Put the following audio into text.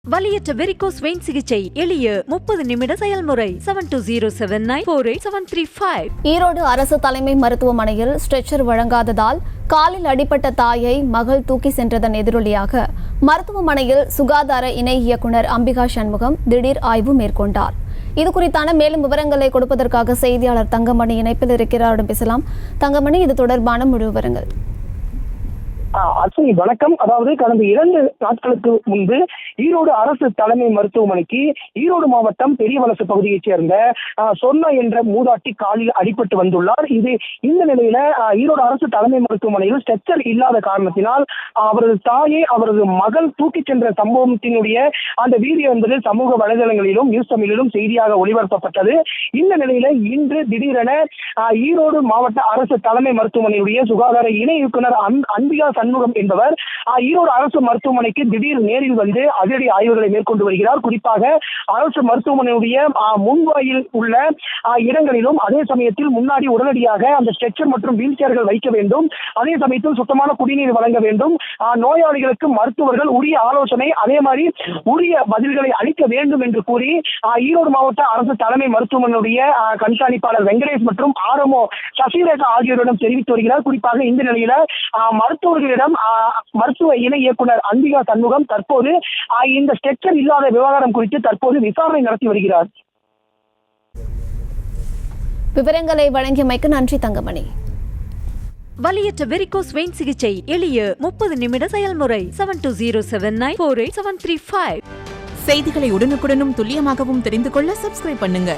வலியற்ற varicose vein சிகிச்சை எளிய 30 நிமிட செயல்முறை 7279487335. ஈரோடு அரசு தலைமை மருத்துவமனையில் ஸ்ட்ரெச்சர் வழங்காததால் காலில் அடிபட்ட தாயை மகள் தூக்கி சென்றதன் எதிரொலியாக மருத்துவமனையில் சுகாதார இணை இயக்குநர் அம்பிகா சண்முகம் திடீர் ஆய்வு மேற்கொண்டார். இது குறித்தான மேலும் விவரங்களை கொடுப்பதற்காக செய்தியாளர் தங்கமணி இணைப்பில் இருக்கிறார். பேசலாம் தங்கமணி, இது தொடர்பான முழு விவரங்கள். அஸ்வினி வணக்கம். அதாவது கடந்த 2 நாட்களுக்கு முன்பு ஈரோடு அரசு தலைமை மருத்துவமனைக்கு ஈரோடு மாவட்டம் பெரியவலசு பகுதியைச் சேர்ந்த சொர்ணா என்ற மூதாட்டி காலில் அடிபட்டு வந்துள்ளார். இந்த நிலையில ஈரோடு அரசு தலைமை மருத்துவமனையில் ஸ்ட்ரெச்சர் இல்லாத காரணத்தினால் அவரது தாயை அவரது மகள் தூக்கிச் சென்ற சம்பவத்தினுடைய அந்த வீடியோ என்பது சமூக வலைதளங்களிலும் நியூஸ் தமிழிலும் செய்தியாக ஒளிபரப்பப்பட்டது. இந்த நிலையில இன்று திடீரென ஈரோடு மாவட்ட அரசு தலைமை மருத்துவமனையுடைய சுகாதார இணை இயக்குநர் அம்பிகா சண்முகம் என்பவர் ஈரோடு அரசு மருத்துவமனைக்கு திடீர் நேரில் வந்து அதிரடி ஆய்வுகளை மேற்கொண்டு வருகிறார். குறிப்பாக அரசு மருத்துவமனையுடைய முன்வாயில் உள்ள இடங்களிலும் அதே சமயத்தில் முன்னாடி உடனடியாக அந்த ஸ்ட்ரெச்சர் மற்றும் வீல் சேர்கள் வைக்க வேண்டும். அதே சமயத்தில் சுத்தமான குடிநீர் வழங்க வேண்டும். நோயாளிகளுக்கு மருத்துவர்கள் உரிய ஆலோசனை அதே மாதிரி உரிய பதில்களை அளிக்க வேண்டும் என்று கூறி ஈரோடு மாவட்ட அரசு தலைமை மருத்துவமனையுடைய கண்காணிப்பாளர் வெங்கடேஷ் மற்றும் ஆர்எம்ஓ சசிரேகா ஆகியோரிடம் தெரிவித்து வருகிறார். குறிப்பாக இந்த நிலையில மருத்துவர்களிடம் மருத்துவ இணை இயக்குநர் அம்பிகா சண்முகம் தற்போது இந்த ஸ்ட்ரெச்சர் இல்லாத விவகாரம் குறித்து தற்போது விசாரணை நடத்தி வருகிறார். விவரங்களை வழங்கியமைக்கு நன்றி தங்கமணி. வலியற்ற வெரிகோஸ் வெயின் சிகிச்சை எளிய 30 நிமிட செயல்முறை 7279487335. செய்திகளை உடனுக்குடனும் துல்லியமாகவும் தெரிந்து கொள்ள சப்ஸ்கிரைப் பண்ணுங்க.